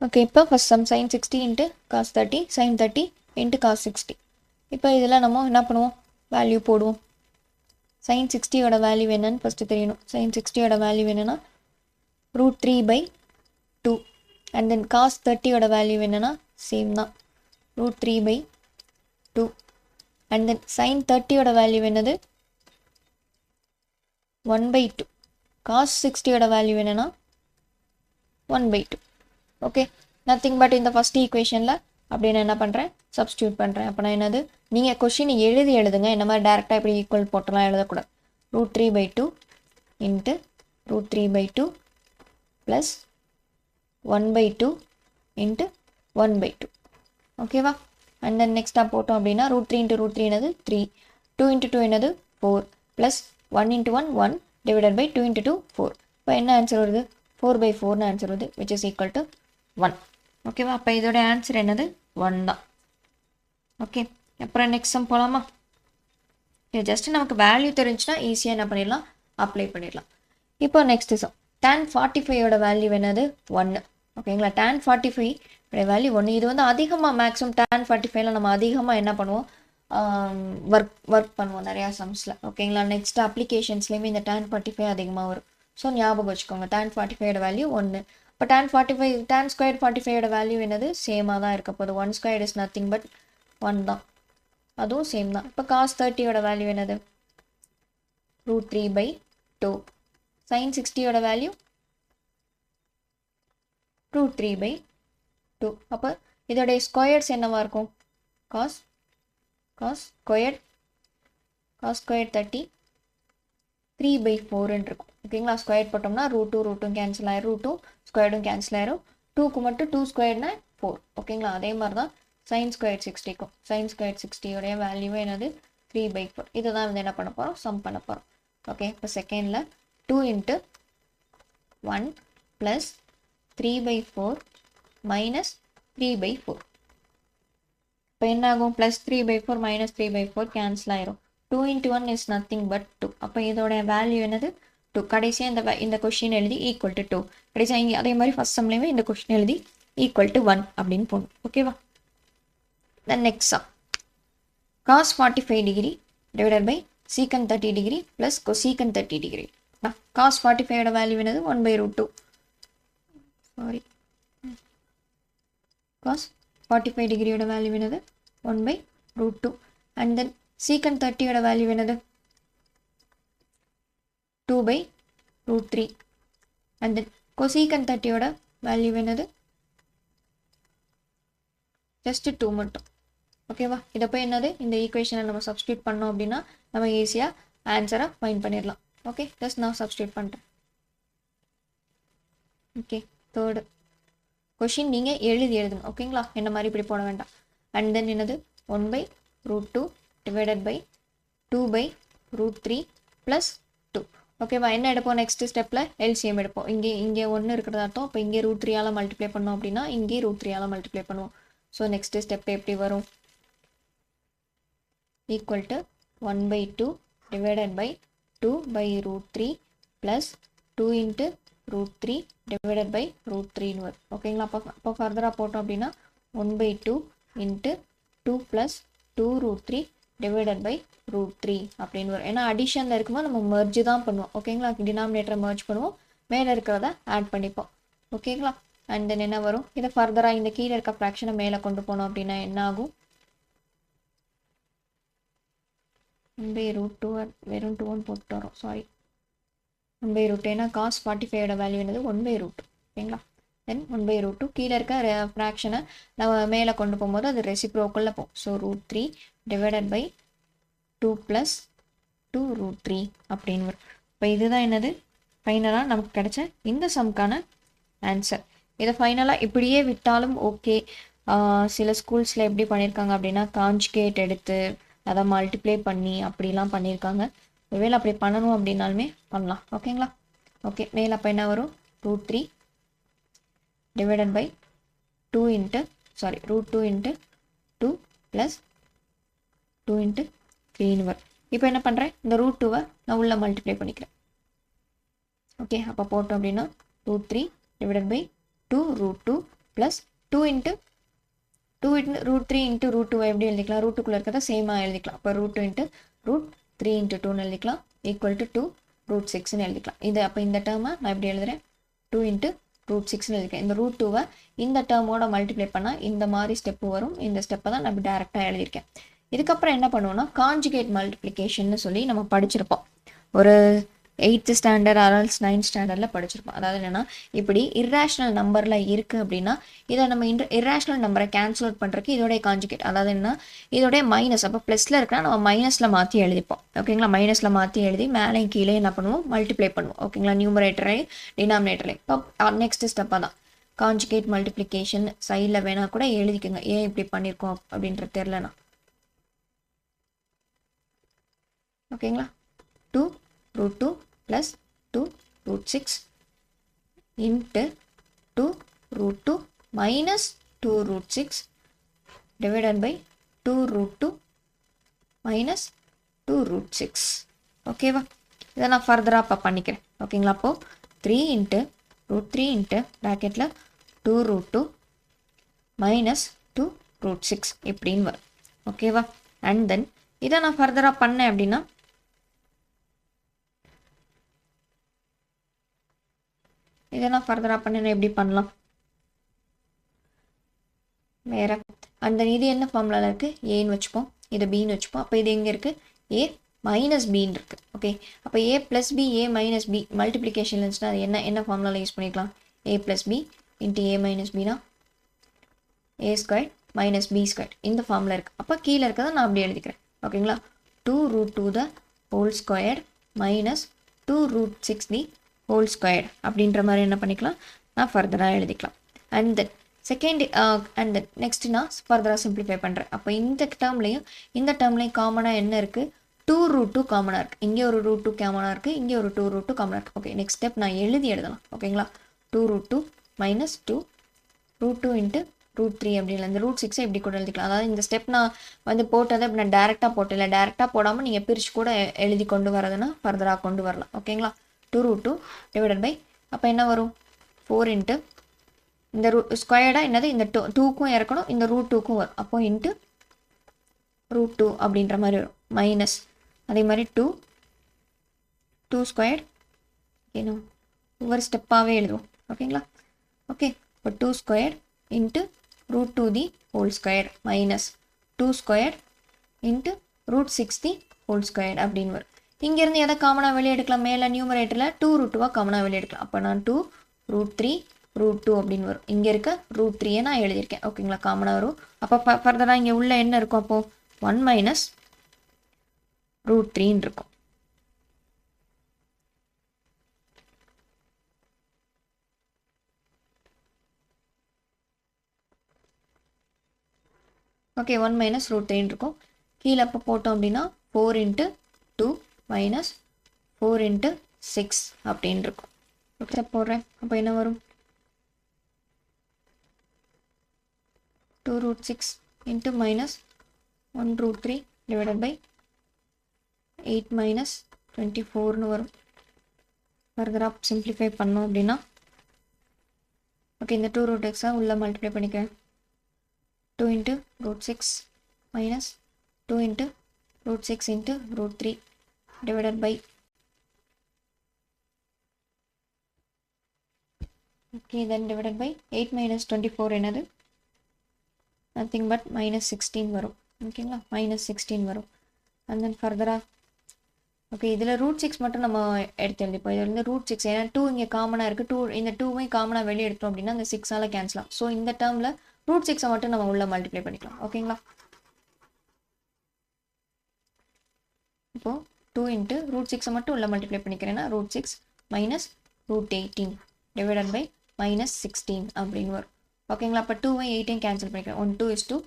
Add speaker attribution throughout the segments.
Speaker 1: Okay, இப்போ first some sin 60 into cos 30 sin 30 into cos 60. இப்போ இதில் நம்ம என்ன பண்ணுவோம், வேல்யூ போடுவோம். sin 60யோட வேல்யூ என்னன்னு ஃபஸ்ட்டு தெரியணும். sin 60யோட வேல்யூ என்னென்னா √3/2 அண்ட் தென் cos 30யோட வேல்யூ என்னென்னா சேம் தான் √3/2 அண்ட் தென் sin 30யோட வேல்யூ என்னது 1/2. cos 60யோட வேல்யூ என்னென்னா 1/2. ஓகே, நத்திங் பட் இந்த ஃபஸ்ட் ஈக்குவேஷனில் அப்படின்னு என்ன பண்ணுறேன், சப்ஸ்டியூட் பண்ணுறேன். அப்போ நான் என்னது, நீங்கள் கொஷின் எழுதுங்க, என்ன மாதிரி டேரெக்டாக இப்படி ஈக்குவல் போட்டெல்லாம் எழுதக்கூடாது. √3/2 இன்ட்டு √3/2 ப்ளஸ் 1/2 இன்ட்டு 1/2. ஓகேவா? அண்ட் தென் நெக்ஸ்ட்டாக போட்டோம் அப்படின்னா √3 இன்ட்டு √3 என்னது 3, 2 இன்ட்டு 2 என்னது 4 plus 1 into 1 1 divided by 2 into 2 4. இப்போ என்ன ஆன்சர் வருது, 4/4ன்னு ஆன்சர் வருது, விச் இஸ் ஈக்குவல் டு 1. ஓகேவா? அப்போ இதோட ஆன்சர் என்னது 1 தான். ஓகே, அப்புறம் நெக்ஸ்ட் சம் போகலாமா? இது ஜஸ்ட்டு நமக்கு வேல்யூ தெரிஞ்சுன்னா ஈஸியாக என்ன பண்ணிடலாம், அப்ளை பண்ணிடலாம். இப்போ நெக்ஸ்ட் சம் tan 45யோட வேல்யூ என்னது 1. ஓகேங்களா? tan 45 value 1. இது வந்து அதிகமாக மேக்ஸிமம் tan 45ல நம்ம அதிகமாக என்ன பண்ணுவோம், ஒர்க் பண்ணுவோம் நிறையா சம்ஸில். ஓகேங்களா? நெக்ஸ்ட் அப்ளிகேஷன்ஸ்லேயுமே இந்த tan 45 அதிகமாக வரும். ஸோ ஞாபகம் வச்சுக்கோங்க, tan 45யோட வேல்யூ 1. இப்போ tan 45 tan ஸ்கொயர் 45யோட வேல்யூ என்னது சேமாக தான் இருக்க போகுது. 1 ஸ்கொயர் இஸ் நத்திங் பட் 1 தான், அதுவும் சேம் தான். இப்போ cos 30யோட வேல்யூ என்னது √3/2. sin 60யோட வேல்யூ √3/2. அப்போ இதோடைய ஸ்கொயர்ஸ் என்னவாக இருக்கும், cos ஸ்கொயர் 30 3/4 இருக்கும். ஓகேங்களா? ஸ்கொயர் போட்டோம்னா √2 கேன்சல் ஆயிரும், √2 ஸ்கொயர்டும் கேன்சல் ஆயிரும். 2க்கு மட்டும் 2 ஸ்கொயர்னா 4. ஓகேங்களா? அதே மாதிரி தான் sin ஸ்கொயர் 60க்கும். sin ஸ்கொயர் 60யோடைய வேல்யூவே என்னது 3/4. இதை தான் வந்து என்ன பண்ண போகிறோம், சம் பண்ண போகிறோம். ஓகே, இப்போ செகண்டில் 2 இன்ட்டு 1 ப்ளஸ் 3/4 மைனஸ் 3/4. இப்போ என்ன ஆகும், ப்ளஸ் 3/4 மைனஸ் 3/4 கேன்சல் ஆயிரும். 2 இன்ட்டு 1 இஸ் நத்திங் பட் 2. அப்போ இதோட வேல்யூ என்னது 2. கடைசியாக இந்த கொஷின் எழுதி ஈக்குவல் டு 2. கடைசியாக இங்கே அதே மாதிரி ஃபஸ்ட் சம்லேயுமே இந்த கொஷின் எழுதி ஈக்குவல் டு 1 அப்படின்னு போகணும். ஓகேவா? Then next sum cos 45 degree divided by secant 30 degree plus cosecant 30 degree. cos 45யோட வேல்யூ என்னது 1/√2. சாரி, cos 45 டிகிரியோட வேல்யூ என்னது 1/√2. அண்ட் தென் secant 30யோட வேல்யூ என்னது 2/√3. அண்ட் தென் cosecant 30யோட வேல்யூ என்னது ஜஸ்ட் 2 மட்டும். ஓகேவா? இதை போய் என்னது, இந்த ஈக்குவேஷனை நம்ம சப்ஸ்டியூட் பண்ணோம் அப்படின்னா நம்ம ஈஸியாக ஆன்சரை ஃபைண்ட் பண்ணிடலாம். ஓகே, ஜஸ்ட் நான் சப்ஸ்டியூட் பண்ணுறேன். ஓகே, தேர்டு கொஷின் நீங்கள் எழுதுங்க. ஓகேங்களா? என்ன மாதிரி இப்படி போட வேண்டாம். அண்ட் தென் என்னது 1/√2 டிவைடட் பை 2/√3 ப்ளஸ் 2. ஓகேவா? என்ன எடுப்போம், நெக்ஸ்ட் ஸ்டெப்பில் எல்சிஎம் எடுப்போம். இங்கே 1 இருக்கிறதா அர்த்தம். இப்போ இங்கே √3ஆல் மல்டிப்ளை பண்ணோம் அப்படின்னா இங்கே √3ஆல் மல்டிப்ளை பண்ணுவோம். ஸோ நெக்ஸ்ட் ஸ்டெப் எப்படி வரும், equal to 1/2 divided by 2/√3 plus 2 into √3 divided by √3ன்னு வரும். ஓகேங்களா? அப்போ ஃபர்தராக போட்டோம் அப்படின்னா 1/2 இன்ட்டு 2 ப்ளஸ் 2√3 டிவைடட் பை √3 அப்படின்னு வரும். ஏன்னா அடிஷனில் இருக்கும்போது நம்ம மெர்ஜ் தான் பண்ணுவோம். ஓகேங்களா? டினாமினேட்டரை மெர்ஜ் பண்ணுவோம், மேலே இருக்கிறத ஆட் பண்ணிப்போம். ஓகேங்களா? அண்ட் தென் என்ன வரும், இதை ஃபர்தராக இந்த கீழே இருக்க ஃப்ராக்ஷனை மேலே கொண்டு போனோம் அப்படின்னா என்ன ஆகும், 1/√2 வெறும் 2 போட்டு வரும். சாரி, 1/√2. ஏன்னா cos 45யோட வேல்யூ என்னது 1/√2. ஓகேங்களா? தென் 1/√2 கீழே இருக்க ஃப்ராக்ஷனை நம்ம மேலே கொண்டு போகும்போது அது ரெசிப்ரோக்கலில் போகும். ஸோ √3 டிவைடட் பை 2 ப்ளஸ் 2√3 அப்படின்னு வரும். இப்போ இதுதான் என்னது ஃபைனலாக நமக்கு கிடைச்ச இந்த சம்க்கான ஆன்சர். இதை ஃபைனலாக இப்படியே விட்டாலும் ஓகே. சில ஸ்கூல்ஸில் எப்படி பண்ணியிருக்காங்க அப்படின்னா கான்ஜுகேட் எடுத்து அதை மல்டிப்ளை பண்ணி அப்படிலாம் பண்ணியிருக்காங்க. ஒருவேளை அப்படி பண்ணணும் அப்படின்னாலுமே பண்ணலாம். ஓகேங்களா? ஓகே, மேலே அப்போ என்ன வரும், √3 divided by 2 into √2 into 2 plus 2 into 3ன்னு வரும். இப்போ என்ன பண்ணுறேன், இந்த √2வை நான் உள்ளே மல்டிப்ளை பண்ணிக்கிறேன். ஓகே, அப்போ போட்டோம் அப்படின்னா √3 divided by 2 √2 plus 2 into root 3 into root 2 எப்படி எழுதிக்கலாம்? ரூட் 2குள்ளே இருக்கிறத சேமாக எழுதிக்கலாம். அப்போ ரூட் 2 இன்ட்டு ரூட் 3 இன்ட்டு 2ன்னு எழுதிக்கலாம் ஈக்குவல் டு 2 ரூட் 6ன்னு எழுதிக்கலாம். இது அப்போ இந்த டேர்மை நான் எப்படி எழுதுகிறேன்? 2 இன்ட்டு ரூட் 6ன்னு எழுதிக்கிறேன். இந்த ரூட் 2வை இந்த டேர்மோட மல்டிப்ளை பண்ணால் இந்த மாதிரி ஸ்டெப்பு வரும். இந்த ஸ்டெப்பை தான் நான் டேரெக்டாக எழுதியிருக்கேன். இதுக்கப்புறம் என்ன பண்ணுவோம்னா கான்ஜுகேட் மல்டிப்ளிகேஷன்னு சொல்லி நம்ம படிச்சிருப்போம். ஒரு 8th ஸ்டாண்டர்ட் ஆர்எல்ஸ் 9th ஸ்டாண்டர்டில் படிச்சிருப்போம். அதாவது என்னென்னா இப்படி இர்ரேஷ்னல் நம்பரில் இருக்குது அப்படின்னா இதை நம்ம இர்ரேஷ்னல் நம்பரை கேன்சல் அவுட் பண்ணுறதுக்கு இதோடைய கான்ஜுகேட், அதாவது என்ன இதோடைய மைனஸ், அப்போ ப்ளஸில் இருக்குன்னா நம்ம மைனஸில் மாற்றி எழுதிப்போம். ஓகேங்களா? மைனஸில் மாற்றி எழுதி மேலே கீழே என்ன பண்ணுவோம்? மல்டிப்ளை பண்ணுவோம். ஓகேங்களா? நியூமரேட்டரை டினாமினேட்டரை. இப்போ நெக்ஸ்ட் ஸ்டெப்பாக தான் கான்ஜுகேட் மல்டிப்ளிகேஷன் சைடில் வேணால் கூட எழுதிக்கோங்க. ஏன் இப்படி பண்ணியிருக்கோம் அப்படின்றது தெரிலனா. ஓகேங்களா? 2 root 2 plus 2 root 6 into 2 root 2 minus 2 root 6 divided by 2 root 2 minus 2 root 6. ஓகேவா? இதை நான் ஃபர்தராக இப்போ பண்ணிக்கிறேன். ஓகேங்களா? அப்போது 3 into root 3 into ப்ராக்கெட்டில் 2 root 2 minus 2 root 6 இப்படின்னு வரும். ஓகேவா? அண்ட் தென் இதை நான் ஃபர்தராக பண்ணேன் அப்படின்னா இதை நான் ஃபர்தராக பண்ணேன்னா எப்படி பண்ணலாம்? வேறு அந்த இது என்ன ஃபார்முலாவில் இருக்குது? ஏன்னு வச்சுப்போம், இதை பின்னு வச்சுப்போம். அப்போ இது எங்கே இருக்குது? ஏ மைனஸ் பின்னு இருக்குது. ஓகே, அப்போ ஏ plus B A minus B multiplication இருந்துச்சுன்னா அது என்ன ஃபார்முலாவில் யூஸ் பண்ணிக்கலாம்? ஏ ப்ளஸ் பி இன்ட்டு ஏ மைனஸ் பினா ஏ ஸ்கொயர் மைனஸ் பி ஸ்கொயர் இந்த ஃபார்முலா இருக்குது. அப்போ கீழே இருக்கிறத நான் அப்படி எழுதிக்கிறேன். ஓகேங்களா? 2 root 2 the whole square minus 2 root 6 the whole square அப்படின்ற மாதிரி என்ன பண்ணிக்கலாம்? நான் ஃபர்தராக எழுதிக்கலாம். And then second and then next நான் ஃபர்தராக சிம்பிளிஃபை பண்ணுறேன். அப்போ இந்த டேர்ம்லையும் காமனாக என்ன இருக்குது? 2 root 2 காமனாக இருக்குது. இங்கே ஒரு root 2 காமனாக இருக்குது, இங்கே ஒரு 2 root 2 காமனாக இருக்குது. ஓகே, நெக்ஸ்ட் ஸ்டெப் நான் எழுதலாம். ஓகேங்களா? 2 root 2 minus 2 root 2 into root 3 அப்படின்னு இந்த root 6 இப்படி கூட எழுதிக்கலாம். அதாவது இந்த ஸ்டெப் நான் வந்து போட்டதை இப்போ நான் டேரெக்டாக போட்டேன். டேரெக்டாக போடாமல் நீங்கள் பிரித்து கூட எழுதி கொண்டு வரதுன்னா ஃபர்தராக கொண்டு வரலாம். ஓகேங்களா? 2 root 2 டிவைடட் பை அப்போ என்ன வரும்? 4 இன்ட்டு இந்த ஸ்கொயர்டாக என்னது இந்த 2க்கும் இறக்கணும், இந்த root 2க்கும் வரும். அப்போ இன்ட்டு root 2 அப்படின்ற மாதிரி வரும். மைனஸ் அதே மாதிரி 2 ஸ்கொயர் ஏன்னா ஒவ்வொரு ஸ்டெப்பாகவே எழுதுவோம். ஓகேங்களா? ஓகே, இப்போ 2 square into root 2 the whole square minus 2 square into root 6 the whole square அப்படின்னு வரும். இங்கேருந்து எதை காமனாக வெளியே எடுக்கலாம்? மேலே நியூமரேட்டரில் 2 root 2 காமனாக வெளியே எடுக்கலாம். அப்போ நான் 2 root 3 root 2 அப்படின்னு வரும். இங்கே இருக்க root 3 நான் எழுதியிருக்கேன். ஓகேங்களா? காமனாக வரும். அப்போ ஃபர்தராக இங்கே உள்ள என்ன இருக்கும்? அப்போது 1 மைனஸ் root 3ன்னு இருக்கும். ஓகே, 1 மைனஸ் root 3ன்னு இருக்கும். கீழே அப்போ போட்டோம் அப்படின்னா 4 இன்ட்டு 2 மைனஸ் 4 இன்ட்டு 6 அப்படின்னு இருக்கும். ஓகே, போடுறேன். அப்போ என்ன வரும்? 2 root 6 into minus 1 root 3 divided by 8 minus 24ன்னு வரும். ஃபர்தராக சிம்பிளிஃபை பண்ணோம் அப்படின்னா ஓகே, இந்த 2 root x'ாக உள்ள மல்டிப்ளை பண்ணிக்கிறேன். 2 into root 6 minus 2 into root 6 into root 3 divided by okay then divided by 8 minus 24 என்னது? nothing but minus 16 வரும். ஓகேங்களா? minus 16 வரும். and then further ஓகே, இதில் root 6 மட்டும் நம்ம எடுத்து எழுதிப்போம். இதில் வந்து root 6 ஏன்னா 2 இங்கே காமனாக இருக்குது. 2 இந்த 2வை காமனாக வெளியே எடுத்தோம் அப்படின்னா அந்த 6ஆல் கேன்சலாம். ஸோ இந்த டேர்மில் root 6 மட்டும் நம்ம உள்ள மல்டிப்ளை பண்ணிக்கலாம். ஓகேங்களா? இப்போ 2 இன்ட்டு root 6 மட்டும் உள்ள மல்டிப்ளை பண்ணிக்கிறேன்னா root 6 minus root 18 divided by minus 16 அப்படின்னு வரும். ஓகேங்களா? அப்போ 2வை 8ஐயும் கேன்சல் பண்ணிக்கிறேன். 1 2 is 2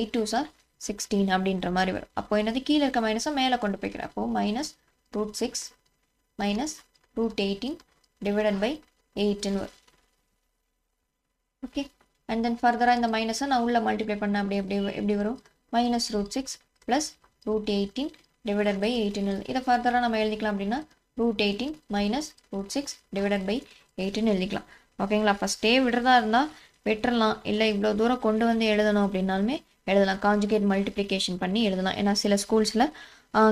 Speaker 1: 8 2s are 16 அப்படின்ற மாதிரி வரும். அப்போ என்னது? கீழே இருக்க மைனஸை மேலே கொண்டு போய்க்கிறேன். அப்போது minus root 6 minus root 18 divided by 8ன்னு வரும். ஓகே, அண்ட் தென் ஃபர்தராக இந்த மைனஸை நான் உள்ள மல்டிப்ளை பண்ண எப்படி வரும்? Minus root 6 plus root 18 divided by 18. இதை ஃபர்தராக நம்ம எழுதிக்கலாம் அப்படின்னா root 18 minus root 6 divided by 18 எழுதிக்கலாம். ஓகேங்களா? ஃபஸ்ட்டே விடுறதா இருந்தால் வெட்டலாம், இல்லை இவ்வளோ தூரம் கொண்டு வந்து எழுதணும் அப்படின்னாலுமே எழுதலாம். காஞ்சுகேட் மல்டிப்ளிகேஷன் பண்ணி எழுதலாம். ஏன்னா சில ஸ்கூல்ஸில்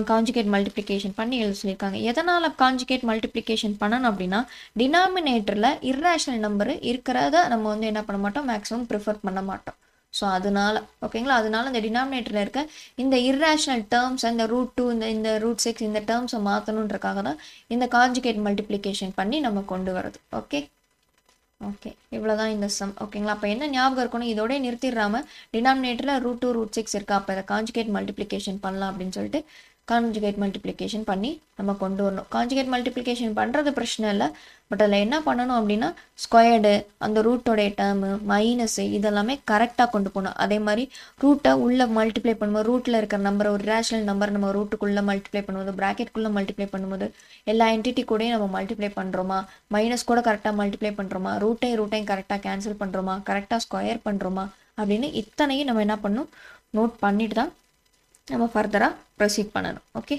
Speaker 1: காஞ்சுகேட் மல்டிப்ளிகேஷன் பண்ணி எழுத சொல்லியிருக்காங்க. எதனால் காஞ்சுகேட் மல்டிப்ளிகேஷன் பண்ணணும் அப்படின்னா, டினாமினேட்டரில் இர்ரேஷனல் நம்பரு இருக்கிறத நம்ம வந்து என்ன பண்ண மாட்டோம், மேக்ஸிமம் ப்ரிஃபர் பண்ண மாட்டோம். ஸோ அதனால ஓகேங்களா, அதனால இந்த டினாமினேட்டரில் இருக்க இந்த இர்ரேஷனல் டேர்ம்ஸ், இந்த √2 இந்த √6 இந்த டேர்ம்ஸை மாற்றணுன்றக்காக தான் இந்த காஞ்சுகேட் மல்டிப்ளிகேஷன் பண்ணி நம்ம கொண்டு வரது. ஓகே ஓகே, இவ்வளோதான் இந்த சம். ஓகேங்களா, அப்போ என்ன ஞாபகம் இருக்கணும், இதோடய நிறுத்திடுறாமல் டினாமினேட்டரில் √2 √6 இருக்கா, அப்போ இதை காஞ்சுகேட் மல்டிப்ளிகேஷன் பண்ணலாம் அப்படின்னு சொல்லிட்டு காஞ்சுகேட் மல்டிப்ளிகேஷன் பண்ணி நம்ம கொண்டு வரணும். காஞ்சுகேட் மல்டிப்ளிகேஷன் பண்ணுறது பிரச்சனை இல்லை, பட் அதில் என்ன பண்ணணும் அப்படின்னா ஸ்கொயர்டு, அந்த ரூட்டோடைய டேர்மு, மைனஸு இதெல்லாமே கரெக்டாக கொண்டு போகணும். அதே மாதிரி ரூட்டை உள்ளே மல்டிப்ளை பண்ணும்போது ரூட்டில் இருக்கிற நம்பரை ஒரு ரேஷனல் நம்பர் நம்ம ரூட்டுக்குள்ளே மல்டிப்ளை பண்ணும்போது, ப்ராக்கெட்குள்ளே மல்டிப்ளை பண்ணும்போது எல்லா என்டிட்டி கூடயும் நம்ம மல்டிப்ளை பண்ணுறோமா, மைனஸ் கூட கரெக்டாக மல்டிப்ளை பண்ணுறோமா, ரூட்டையும் கரெக்டாக கேன்சல் பண்ணுறோமா, கரெக்டாக ஸ்கொயர் பண்ணுறோமா அப்படின்னு இத்தனையும் நம்ம என்ன பண்ணணும், நோட் பண்ணிட்டு தான் நம்ம ஃபர்தராக ப்ரொசீட் பண்ணணும். ஓகே.